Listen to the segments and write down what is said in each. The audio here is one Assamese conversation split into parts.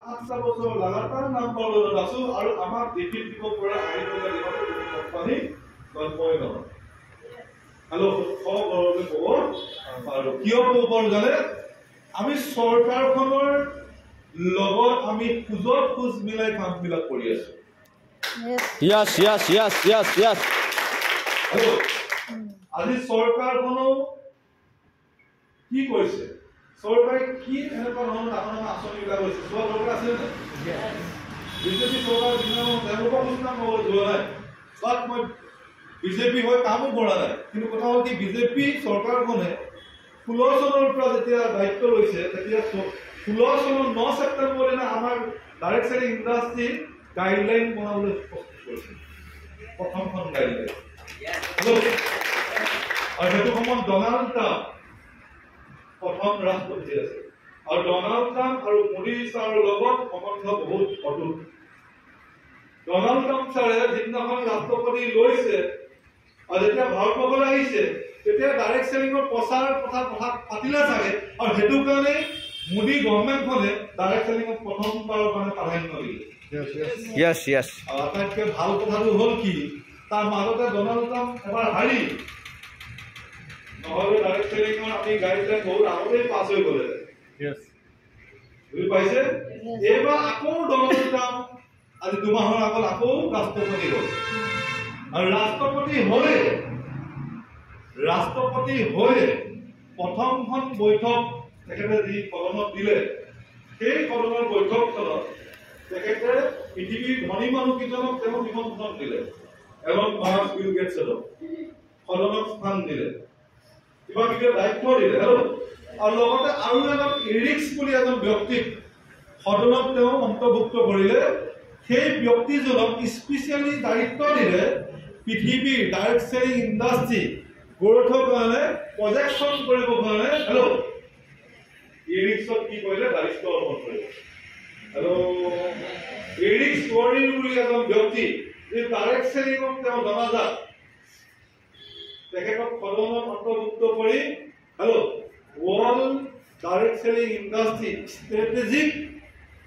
7-8টা বছৰ লাগাতাৰ নাম বদলত আছো আৰু আমাক ডিফিট দিব পৰা আহিবলৈ দিবতে কোম্পানী কনফাৰ্ম নহয় হেল্ল' খবৰলৈ ক'ব আৰু কিয় ক'ব জানে আমি চৰকাৰখনৰ লগত আমি খোজ মিলাই কামবিলাক কৰি আছো yes আজি চৰকাৰখনো কি কৈছে চৰকাৰে কি এনেকুৱা ধৰণৰ আপোনাৰ আঁচনিবিলাক লৈছে চোৱা দৰকাৰ আছে নে বিজেপি চৰকাৰ তেওঁলোকৰ ঘোষণা কৰিব যোৱা নাই বাট মই বিজেপি হৈ কামো কৰা নাই কিন্তু কথা হ'ল কি বিজেপি চৰকাৰখনে 16 চনৰ পৰা যেতিয়া দায়িত্ব লৈছে তেতিয়া 16 চনৰ 9 ছেপ্টেম্বৰ দিনা আমাৰ ডাইৰেক্ট চেলিং ইণ্ডাষ্ট্ৰী গাইডলাইন বনাবলৈ প্ৰস্তুত কৰিছে প্ৰথমখন গাইডলাইন আৰু সেইটো সময়ত ডনাল্ড ট্ৰাম্প প্ৰথম ৰাষ্ট্ৰপতি আছে আৰু ডনাল্ড ট্ৰাম্প আৰু মোদী ছাৰৰ লগত সম্বন্ধ বহুত অটুট ডনাল্ড ট্ৰাম্প ছাৰে যিদিনাখন ৰাষ্ট্ৰপতি লৈছে আৰু যেতিয়া ভাৰতবৰ্ষলৈ আহিছে তেতিয়া ডাইৰেক্ট চেলিঙৰ প্ৰচাৰ কথা পাতিলে চাগে আৰু সেইটো কাৰণে মোদী গভৰ্ণমেণ্টখনে ডাইৰেক্ট চেলিঙক প্ৰথমবাৰৰ কাৰণে প্ৰাধান্য দিলে yes আৰু আটাইতকৈ ভাল কথাটো হ'ল কি তাৰ মাজতে ডনাল্ড ট্ৰাম্প এবাৰ হাৰি নহলে ডাইৰেক্ট চেলিঙৰ আমি গাইডলাইন বহুত আগতেই পাছ হৈ গ'লে বুজি পাইছে এইবাৰ আকৌ ডনাল্ড ট্ৰাম্প আজি 2 মাহৰ আগত আকৌ ৰাষ্ট্ৰপতি হ'ল আৰু ৰাষ্ট্ৰপতি হৈ প্ৰথমখন বৈঠক তেখেতে যি সদনত দিলে সেই সদনৰ বৈঠকখনত তেখেতে পৃথিৱীৰ ধনী মানুহকেইজনক তেওঁ নিমন্ত্ৰণ দিলে এলন মাস্ক বিল গেটছক সদনত স্থান দিলে কিবা কিবি দায়িত্ব দিলে আৰু লগতে আৰু এজন ইৰিক্স বুলি এজন ব্যক্তিক সদনত তেওঁ অন্তৰ্ভুক্ত কৰিলে সেই ব্যক্তিজনক স্পেচিয়েলি দায়িত্ব দিলে পৃথিৱীৰ ডাইৰেক্ট চেলিং ইণ্ডাষ্ট্ৰী গ্ৰোথৰ কাৰণে প্ৰজেকশ্যন কৰিবৰ কাৰণে ইৰিক্সক কি কৰিলে দায়িত্ব অৰ্পণ কৰিলে ইৰিক্স ৱৰিন বুলি এজন ব্যক্তি যি ডাইৰেক্ট চেলিঙক তেওঁ জনাজাত তেখেতক সদনত অন্তৰ্ভুক্ত কৰি world direct selling industry strategic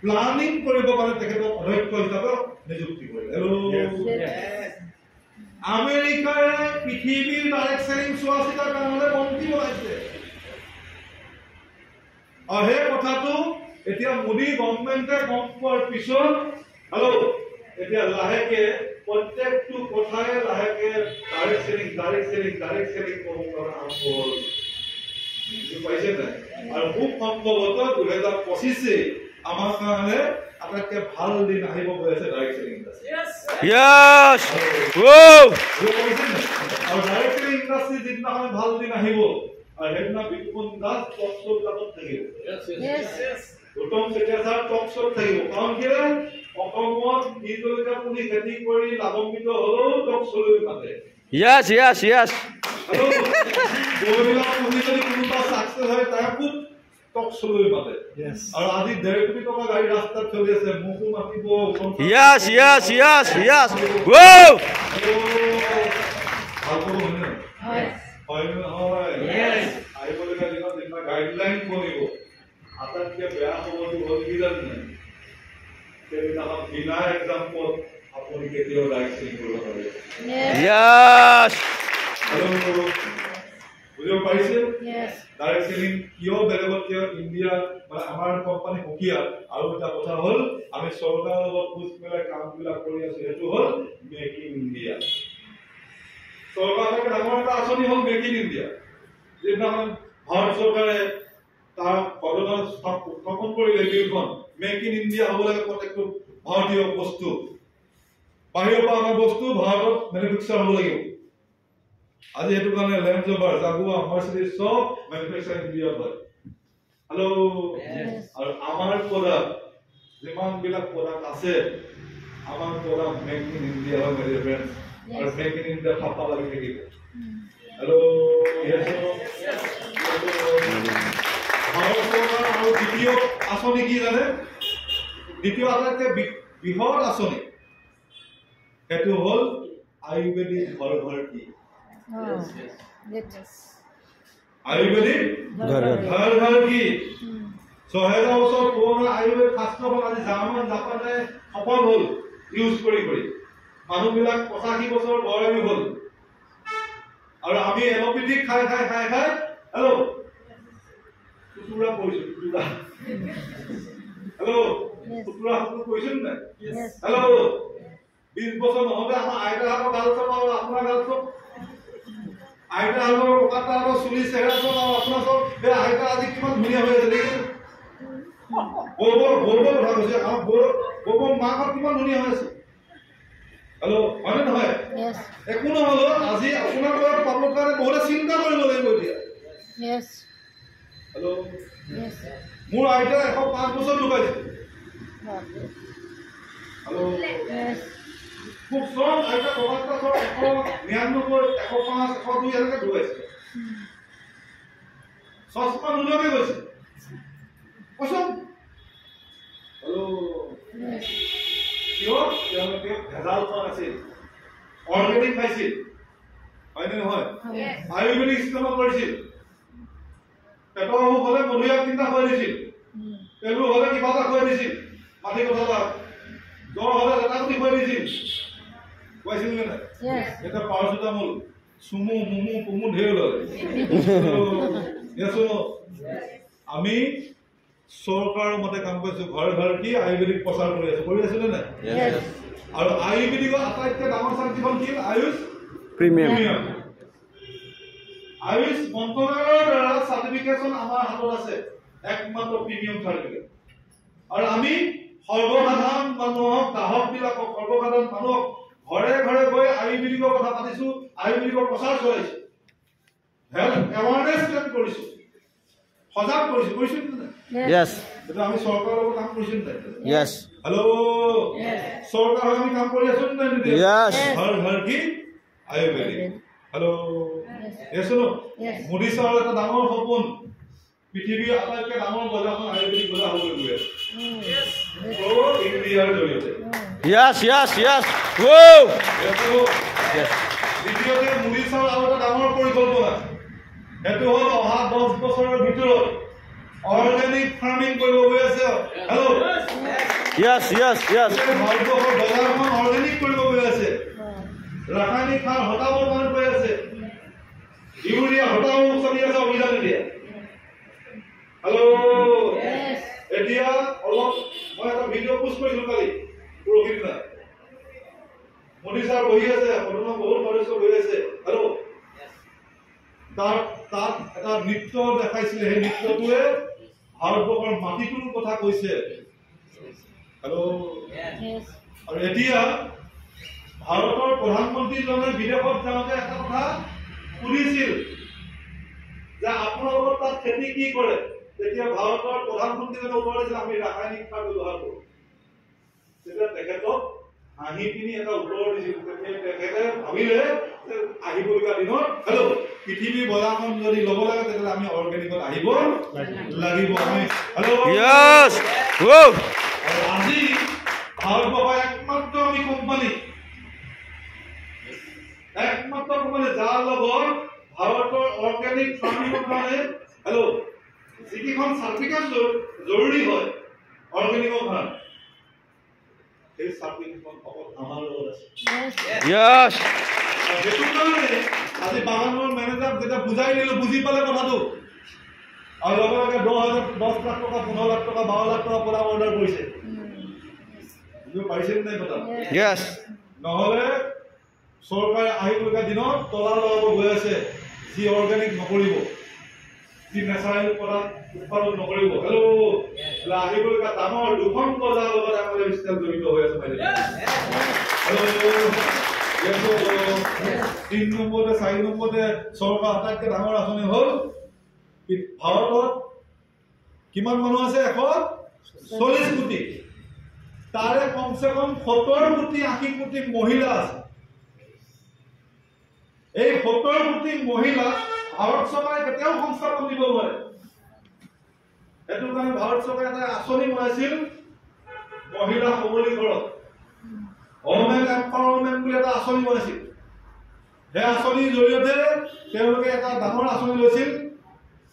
planning কৰিবৰ কাৰণে তেখেতক অধ্যক্ষ হিচাপে নিযুক্তি কৰিলে আমেৰিকাই পৃথিৱীৰ ডাইৰেক্ট চেলিং চোৱা চিতাৰ কাৰণে মন্ত্ৰী বনাইছে আৰু সেই কথাটো এতিয়া মোদী গভৰ্ণমেণ্টে গম পোৱাৰ পিছত এতিয়া লাহেকে প্ৰত্যেকটো কথাই লাহেকে ডাইৰেক্ট চেলিং ক'ব পৰা আৰম্ভ হ'ল পাইছে নাই আৰু খুব সম্ভৱত 2025 আমাৰ কাৰণে আটাইতকৈ ভাল দিন আহিব গৈ আছে ডাইৰেক্ট চেলিং ইণ্ডাষ্ট্ৰী আৰু ডাইৰেক্ট চেলিং ইণ্ডাষ্ট্ৰী যিদিনাখন ভাল দিন আহিব আৰু সেইদিনা বিপুল দাস টক শ্ব'বিলাকত থাকিব উত্তম চেতিয়া ছাৰ টক শ্ব'ত থাকিব কাৰণ কি অসমত বীজলকীয়া পুলি খেতি কৰি লাভান্বিত হ'লেও টক শ্ব'লৈ মাতে কোনোবা চাকচেছ হয় তাকো টক শ্ব'লৈ মাতে আৰু আজি 1.5 কোটি টকা গাড়ী ৰাস্তাত চলি আছে মোকো মাতিব আহিবলগীয়া দিনত যেনিবা গাইডলাইন বনিব আটাইতকৈ বেয়া খবৰটো হ'ল কি জানে সেইদিনাখন বিনা এক্সাম্পল আপুনি কেতিয়াও ডাইৰেক্ট চেলিং কৰিব নোৱাৰে বুজিব পাৰিছে ডাইৰেক্ট চেলিং কিয় বেলেগত কিয় ইণ্ডিয়া মানে আমাৰ কোম্পানী সুকীয়া আৰু এটা কথা হ'ল আমি চৰকাৰৰ লগত খোজ মিলাই কামবিলাক কৰি আছো সেইটো হ'ল মেক ইন ইণ্ডিয়া চৰকাৰৰ ডাঙৰ এটা আঁচনি হ'ল মেক ইন ইণ্ডিয়া যিদিনাখন ভাৰত চৰকাৰে তাৰ সদনত স্থাপন কৰিলে বিলখন মেক ইন ইণ্ডিয়া হ'ব লাগে প্ৰত্যেকটো ভাৰতীয় বস্তু বাহিৰৰ পৰা অনা বস্তু ভাৰতত মেনুফেকচাৰ হ'ব লাগিব আজি সেইটো কাৰণে লেণ্ড ৰভাৰ জাগুৱাৰ মাৰ্চিডিজ চব মেনুফেকচাৰ ইণ্ডিয়াত হয় আৰু আমাৰ প্ৰডাক্ট যিমানবিলাক প্ৰডাক্ট আছে আমাৰ প্ৰডাক্ট মেক ইন ইণ্ডিয়া হয় মেৰি ফ্ৰেণ্ডছ আৰু মেক ইন ইণ্ডিয়া থাপ্পা লাগি থাকিব আৰু দ্বিতীয় আঁচনি কি জানে দ্বিতীয় আটাইতকৈ বৃহৎ আঁচনি সেইটো হ'ল আয়ুৰ্বেদিক ঘৰ কি আয়ুৰ্বেদিক घर घर की 6000 বছৰ পুৰণা আয়ুৰ্বেদ শাস্ত্ৰখন আজি জাৰ্মান জাপানে সফল হ'ল ইউজ কৰি মানুহবিলাক 85 বছৰ বয়স হ'ল আৰু আমি এলোপেথিক খাই হেল্ল' কুকুৰা কৈছো কুকুৰা হেল্ল' কুকুৰা কৈছো নাই হেল্ল' 20 বছৰ নহলে আমাৰ আইতাহঁতৰ গাল চাব আৰু আপোনাৰ গাল চাব আইতাহঁতৰ ককাহঁতৰ চুলি চেহেৰা চাব আৰু আপোনাৰ চাব এই আইতা আজি কিমান ধুনীয়া হৈ আছে দেখিছে গৌৰৱ কথা কৈছে আমাৰ গৌৰৱ মাহঁত কিমান ধুনীয়া হৈ আছে হেল্ল' হয়নে নহয় একো নহ'লেও আজি আপোনাৰ ঘৰত পাবৰ কাৰণে বহুতে চিন্তা কৰিব লাগিব এতিয়া হেল্ল' মোৰ আইতা 105 বছৰ ঢুকাইছে হেল্ল' খুব চব আইতা কবাটা চব 199 105 102 এনেকে ঢুকাইছে চশমা নোলোৱাকে গৈছে কচোন হেল্ল' কিয় তেওঁলোকে ভেজাল পোৱা নাছিল অৰ্গেনিক খাইছিল হয়নে নহয় আয়ুৰ্বেদিক চিষ্টেমত কৰিছিল পেটৰ অসুখ হ'লে মধুৰিয়া তিনিটা খুৱাই দিছিল পেলু হ'লে কিবা এটা খুৱাই দিছিল মাটি কঁঠাল জ্বৰ হ'লে এটা গুটি খুৱাই দিছিল খুৱাইছিল নে নাই এতিয়া পাৰাচিটামল চুমু মুমু কুমু ঢেৰ ওলালে আমি চৰকাৰৰ মতে কাম কৰিছো ঘৰে ঘৰে কি আয়ুৰ্বেদিক প্ৰচাৰ কৰি আছো নে নাই আৰু আয়ুৰ্বেদিকৰ আটাইতকৈ ডাঙৰ চাৰ্টিফিকেট কি আয়ুষ প্ৰিমিয়াম আয়ুষ মন্ত্ৰালয়ৰ দ্বাৰা চাৰ্টিফিকেশন আমাৰ হাতত আছে একমাত্ৰ প্ৰিমিয়াম চাৰ্টিফিকেট আৰু আমি সৰ্বসাধাৰণ মানুহক গ্ৰাহকবিলাকক সৰ্বসাধাৰণ মানুহক ঘৰে ঘৰে গৈ আয়ুৰ্বেদিকৰ কথা পাতিছো আয়ুৰ্বেদিকৰ প্ৰচাৰ চলাইছো হেল্থ এৱাৰনেছ ক্যাম্প কৰিছো সজাগ কৰিছো Yes. এটা আমি সৰকাৰেৰ লগত কাম কৰিছো নাই Yes. हेलो সৰকাৰ আমি কাম কৰি আছো নাই Yes. হৰ হৰ কি আয়ুৰ্বেদিক हेलो এসনো মোদি সাহেব এটা ডাঙৰ সপোন পৃথিৱীৰ আটাইতকৈ ডাঙৰ বজাৰখন আয়ুৰ্বেদিক বজাৰ হ'বলৈ গৈ আছে তো ইণ্ডিয়াৰ জৰিয়তে Yes. Whoa. Yes. দ্বিতীয়তে মোদি সাহেব আৰু এটা ডাঙৰ পৰিকল্পনা এটো হ'ল অহা 10 বছৰৰ ভিতৰত অৰ্গানিক ফাৰ্মিং কৰিব গৈ আছে হেল্ল Yes. ভাৰতবৰ্ষৰ বজাৰখন অৰ্গেনিক কৰিব গৈ আছে ৰাসায়নিক সাৰ হটাব কাৰণে গৈ আছে ইউৰিয়া হটাব চলি আছে অভিযান এতিয়া হেল্ল এতিয়া অলপ মই এটা ভিডিঅ' পোষ্ট কৰিছিলো কালি পৰহি দিনা মোদী ছাৰ বহি আছে সদনৰ বহুত সদস্য বহি আছে হেল্ল তাত এটা নৃত্য দেখাইছিলে সেই নৃত্যটোৱে ভাৰতবৰ্ষৰ মাটিটোৰ কথা কৈছে হেল্ল' আৰু এতিয়া ভাৰতৰ প্ৰধানমন্ত্ৰীজনে বিদেশত যাওঁতে এটা কথা সুধিছিল যে আপোনালোকৰ তাত খেতি কি কৰে তেতিয়া ভাৰতৰ প্ৰধানমন্ত্ৰীজনে উত্তৰ দিছিল আমি ৰাসায়নিক সাৰ ব্যৱহাৰ কৰোঁ তেতিয়া তেখেতক হাঁহি পিনি এটা উত্তৰ দিছিল তেখেতে ভাবিলে আহিবলগীয়া দিনত হেল্ল' পৃথিৱীৰ বজাৰখন যদি ল'ব লাগে তেতিয়াহ'লে আমি অৰ্গেনিকত আহিব লাগিব আমি Yes. Whoa. আজি ভাৰতবৰ্ষৰ একমাত্ৰ আমি কোম্পানী যাৰ লগত ভাৰতৰ অৰ্গেনিক ফাৰ্মিঙৰ কাৰণে হেল্ল' যিকেইখন চাৰ্টিফিকেট জৰুৰী হয় অৰ্গেনিকৰ কাৰণে সেই চাৰ্টিফিকেটখন অকল আমাৰ লগত আছে Yes. সেইটো কাৰণে আজি বাগানৰ মেনেজাৰ যেতিয়া বুজাই দিলো বুজি পালে কথাটো আৰু লগে লগে 10 লাখ টকা 15 লাখ টকা 12 লাখ টকা পৰা অৰ্ডাৰ কৰিছে বুজি পাইছে নাই কথা Yes. নহলে চৰকাৰে আহিবলগীয়া দিনত তলা লগাব গৈ আছে যি অৰ্গেনিক নকৰিব যি নেচাৰেল প্ৰডাক্ট উৎপাদন নকৰিব হেল্ল' আহিবলগীয়া ডাঙৰ দুখন বজাৰ লগত আমাৰ বিস্তাৰ জড়িত হৈ আছে বাইদেউ তিন নম্বৰতে 4 নম্বৰতে চৰকাৰ আটাইতকৈ ডাঙৰ আঁচনি হ'ল ভাৰতত কিমান মানুহ আছে 140 কোটি তাৰে কমসে কম 70 কোটি 80 কোটি মহিলা আছে এই 70 কোটি মহিলা ভাৰত চৰকাৰে কেতিয়াও সংস্থাপন দিব নোৱাৰে এটো কাৰণে ভাৰত চৰকাৰে এটা আঁচনি বনাইছিল মহিলা সবলীকৰণ ওমেন এম্পাৱাৰমেণ্ট বুলি এটা আঁচনি বনাইছিল এই আঁচনিৰ জৰিয়তে তেওঁলোকে এটা ডাঙৰ আঁচনি লৈছিল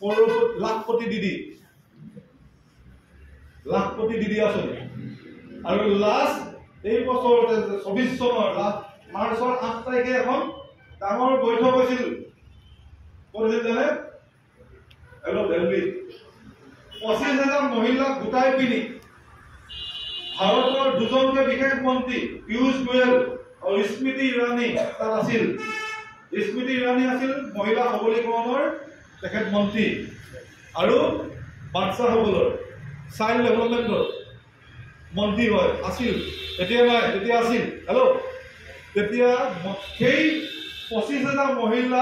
1 লাখ কোটি দিদি লাখপতি দিদি আঁচনি আৰু লাষ্ট এই বছৰতে 24 চনৰ মাৰ্চৰ 8 তাৰিখে এখন ডাঙৰ বৈঠক হৈছিল কৰিছিল জানে দিল্লী 25,000 মহিলাক গোটাই পিনি ভাৰতৰ দুজনকে বিশেষ মন্ত্ৰী পীয়ুষ গোয়েল আৰু স্মৃতি ইৰাণী তাত আছিল স্মৃতি ইৰাণী আছিল মহিলা সবলীকৰণৰ তেখেত মন্ত্ৰী আৰু বাচ্চাসকলৰ চাইল্ড ডেভেলপমেণ্টৰ মন্ত্ৰী হয় আছিল এতিয়া নাই তেতিয়া আছিল তেতিয়া সেই 25,000 মহিলা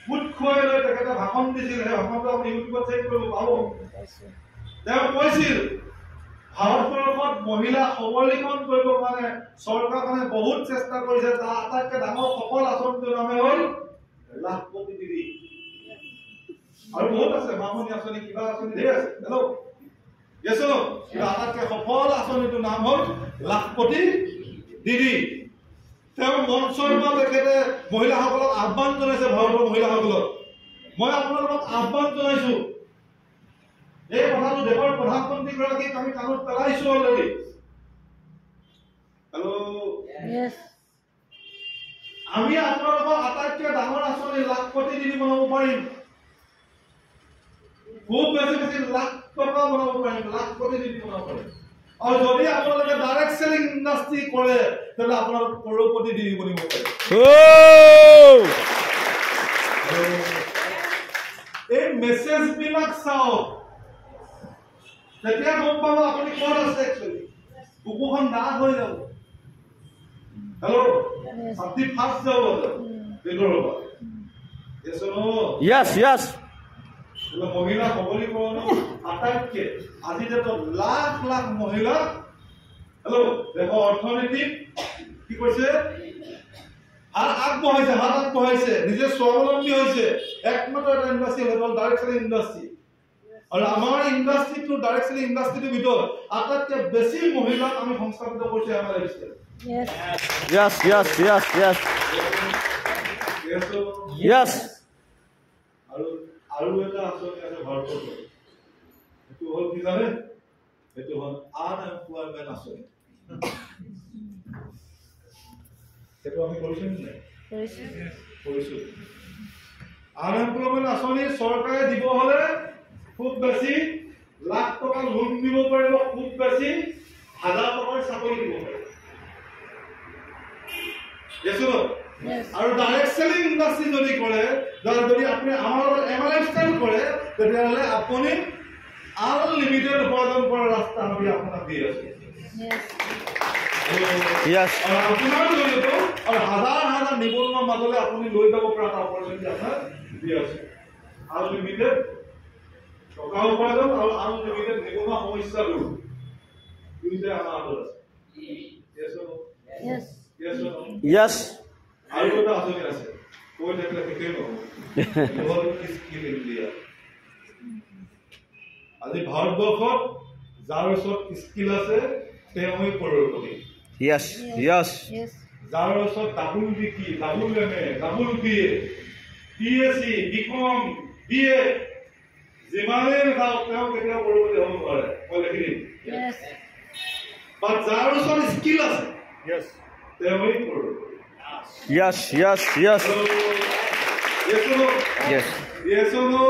গোট খুৱাই লৈ তেখেতে ভাষণ দিছিল সেই ভাষণটো আপুনি ইউটিউবত চেক কৰিব পাব তেওঁ কৈছিল ভাৰতবৰ্ষত মহিলা সবলীকৰণ কৰিবৰ কাৰণে চৰকাৰখনে বহুত চেষ্টা কৰিছে তাৰ আটাইতকৈ ডাঙৰ সফল আঁচনিটোৰ নামে হ'ল লাখপতি দিদি আৰু বহুত আছে মামনি আঁচনি কিবা আঁচনি ধেৰ আছে আটাইতকৈ সফল আঁচনিটোৰ নাম হ'ল লাখপতি দিদি তেওঁ মঞ্চৰ পৰা তেখেতে মহিলাসকলক আহ্বান জনাইছে ভাৰতৰ মহিলাসকলক মই আপোনালোকক আহ্বান জনাইছো এই কথাটো দেশৰ প্ৰধানমন্ত্ৰী গৰাকীক আমি কাণত পেলাইছো অলৰেডি আমি আপোনালোকক আটাইতকৈ ডাঙৰ আঁচনি লাখপতি দিদি বনাব পাৰিম খুব বেছি লাখ টকা বনাব পাৰিম লাখপতি দিদি বনাব পাৰিম আৰু যদি আপোনালোকে ডাইৰেক্ট সেলিং ইণ্ডাষ্ট্ৰী কৰে তেতিয়াহ'লে আপোনালোক কৰৌপতি দিদি বনিব পাৰিব এই মেছেজ বিলাক চাওক তেতিয়া গম পাব আপুনি ক'ত আছে একচুৱেলি বুকুখন ডাঠ হৈ যাব ছাতি ফাষ্ট যাব ভিতৰৰ পৰা মহিলা সবলীকৰণ আটাইতকৈ আজি ডেটত লাখ লাখ মহিলা দেশৰ অৰ্থনীতিত কি কৰিছে হাত আগবঢ়াইছে নিজে স্বাৱলম্বী হৈছে একমাত্ৰ এটা ইণ্ডাষ্ট্ৰী হ'ল ডাইৰেক্ট সেলিং ইণ্ডাষ্ট্ৰী আৰু আমাৰ ইণ্ডাষ্ট্ৰিটো ডাইৰেক্ট সেলিং ইণ্ডাষ্ট্ৰিটোৰ ভিতৰত আটাইতকৈ বেছি মহিলাক আমি সংস্থাপিত কৰিছে আমাৰ ষ্টেট আৰু এটা আঁচনি আছে ভাৰতত এইটো হ'ল কি জানে এইটো হ'ল আনএমপ্লয়মেণ্ট আঁচনি সেইটো আমি কৰিছো নাই কৰিছো আনএমপ্লয়মেণ্ট আঁচনি চৰকাৰে দিব হলে খুব বেছি লাখ টকা লোন দিব পাৰিব খুব বেছি 1000 টকাৰ চাকৰি দিব পাৰিব আৰু ডাইৰেক্ট সেলিং ইণ্ডাষ্ট্ৰী যদি কৰে যদি আপুনি আমাৰ এমএলএফ ষ্টাইল কৰে তেতিয়াহ'লে আপুনি আনলিমিটেড উপাৰ্জন কৰাৰ ৰাস্তা আমি আপোনাক দি আছো আপোনাৰ জৰিয়তে আৰু হাজাৰ নিবনুৱা মাজলৈ আপুনি লৈ যাব পৰা এটা অপৰচুনিটি আপোনাক দি আছো আনলিমিটেড টকা উপাৰ্জন আৰু আনলিমিটেড নিবনুৱা সমস্যা দূৰ দুইটাই আমাৰ হাতত আছে আৰু এটা আঁচনি আছে কৈ থাকিলে শেষেই নহ'ব স্কিল ইণ্ডিয়া আজি ভাৰতবৰ্ষত যাৰ ওচৰত স্কিল আছে তেওঁই কৰৌপতি যাৰ ওচৰত double degree double MA double BA BSc BCom BA যিমানেই নাথাকক তেওঁ কেতিয়াও কৰৌপতি হ'ব নোৱাৰে মই লিখি দিম বাট যাৰ ওচৰত স্কিল আছে তেওঁই কৰৌপতি Yes. Yes or no?